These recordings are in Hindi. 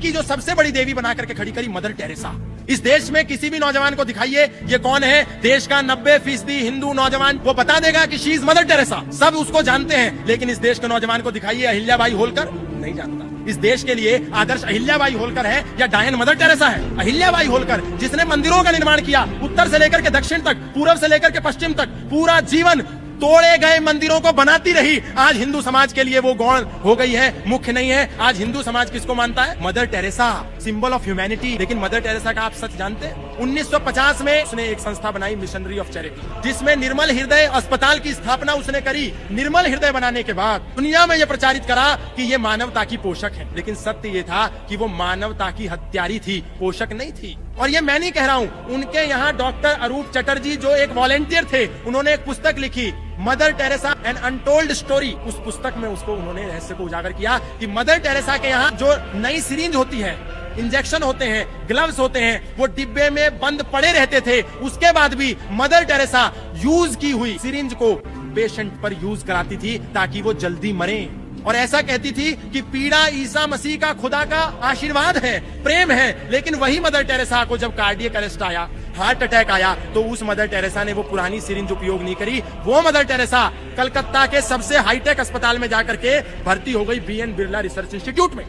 की जो सबसे बड़ी देवी बना करके खड़ी करी मदर टेरेसा। इस देश में किसी भी नौजवान को दिखाइए ये कौन है, देश का 90% हिंदू नौजवान वो बता देगा कि शी इज मदर टेरेसा। सब उसको जानते हैं, लेकिन इस देश के नौजवान को दिखाइए अहिल्याबाई होलकर, नहीं जानता। इस देश के लिए आदर्श अहिल्याबाई होलकर है या डायन मदर टेरेसा है? अहिल्याबाई होलकर जिसने मंदिरों का निर्माण किया, उत्तर से लेकर के दक्षिण तक, पूर्व से लेकर के पश्चिम तक, पूरा जीवन तोड़े गए मंदिरों को बनाती रही। आज हिंदू समाज के लिए वो गौण हो गई है, मुख्य नहीं है। आज हिंदू समाज किसको मानता है? Mother Teresa, symbol of humanity. लेकिन मदर टेरेसा का आप सच जानते हैं? 1950 में उसने एक संस्था बनाई, मिशनरी ऑफ चैरिटी, जिसमें निर्मल हृदय अस्पताल की स्थापना उसने करी। निर्मल हृदय बनाने के बाद दुनिया में यह प्रचारित करा कि ये मानवता की पोषक है, लेकिन सत्य ये था कि वो मानवता की हत्यारी थी, पोषक नहीं थी। और ये मैं नहीं कह रहा हूँ, उनके यहाँ डॉक्टर अरूप चटर्जी जो एक वॉलेंटियर थे, उन्होंने एक पुस्तक लिखी, mother Teresa an untold story. उस पुस्तक में उसको उन्होंने रहस्य को उजागर किया कि मदर टेरेसा के यहाँ जो नई सिरिंज होती है, इंजेक्शन होते हैं, ग्लव्स होते हैं, वो डिब्बे में बंद पड़े रहते थे। उसके बाद भी मदर टेरेसा यूज की हुई सिरिंज को पेशेंट पर यूज कराती थी ताकि वो जल्दी मरे। और ऐसा कहती थी कि पीड़ा ईसा मसीह का, खुदा का आशीर्वाद है, प्रेम है। लेकिन वही मदर टेरेसा को जब कार्डियक अरेस्ट आया, हार्ट अटैक आया, तो उस मदर टेरेसा ने वो पुरानी सिरिंज उपयोग नहीं करी। वो मदर टेरेसा कलकत्ता के सबसे हाईटेक अस्पताल में जाकर के भर्ती हो गई, BN बिरला रिसर्च इंस्टीट्यूट में।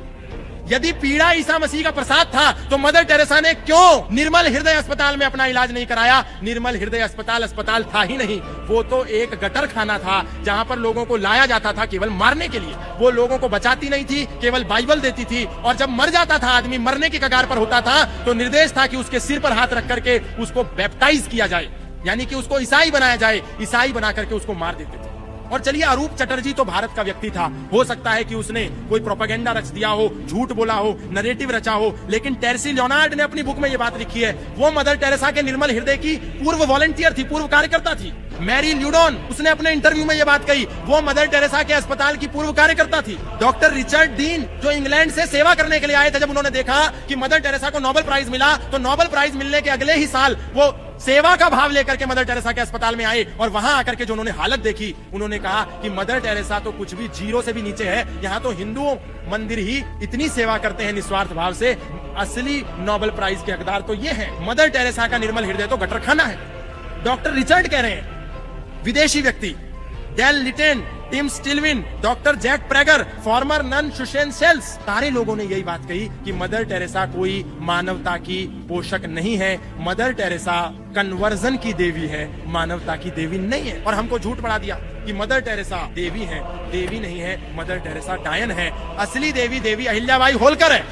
यदि पीड़ा ईसा मसीह का प्रसाद था तो मदर टेरेसा ने क्यों निर्मल हृदय अस्पताल में अपना इलाज नहीं कराया? निर्मल हृदय अस्पताल था ही नहीं, वो तो एक गटर खाना था जहां पर लोगों को लाया जाता था केवल मारने के लिए। वो लोगों को बचाती नहीं थी, केवल बाइबल देती थी। और जब मर जाता था आदमी, मरने की कगार पर होता था, तो निर्देश था कि उसके सिर पर हाथ रख करके उसको बैप्टाइज किया जाए, यानी कि उसको ईसाई बनाया जाए। ईसाई बना करके उसको मार देते थे। और चलिए, अरूप चटर्जी तो भारत का व्यक्ति था, हो सकता है कि उसने कोई प्रोपेगेंडा रच दिया हो, झूठ बोला हो, नरेटिव रचा हो, लेकिन टेरेसी लियोनार्ड ने अपनी बुक में ये बात लिखी है। वो मदर टेरेसा के निर्मल हृदय की पूर्व वॉलंटियर थी, पूर्व कार्यकर्ता थी। मैरी ल्यूडॉन, उसने अपने इंटरव्यू में ये बात कही, वो मदर टेरेसा के अस्पताल की पूर्व कार्यकर्ता थी। डॉक्टर रिचर्ड डीन जो इंग्लैंड से सेवा करने के लिए आए थे, जब उन्होंने देखा कि मदर टेरेसा को नोबेल प्राइज मिला, तो नोबेल प्राइज मिलने के अगले ही साल वो सेवा का भाव लेकर के मदर टेरेसा के अस्पताल में आए। और वहां आकर के जो उन्होंने हालत देखी, उन्होंने कहा कि मदर टेरेसा तो कुछ भी जीरो से भी नीचे है। यहाँ तो हिंदुओं मंदिर ही इतनी सेवा करते हैं निस्वार्थ भाव से, असली नोबेल प्राइज के हकदार तो ये है। मदर टेरेसा का निर्मल हृदय तो गटर खाना है। डॉक्टर रिचर्ड कह रहे हैं, विदेशी व्यक्ति, Dale Litten, Tim Stillwin, doctor Jack Prager, former nun Susan Sells, सारे लोगों ने यही बात कही कि मदर टेरेसा कोई मानवता की पोषक नहीं है। मदर टेरेसा कन्वर्जन की देवी है, मानवता की देवी नहीं है। और हमको झूठ पड़ा दिया कि मदर टेरेसा देवी है। देवी नहीं है, मदर टेरेसा डायन है। असली देवी अहिल्याबाई होलकर है।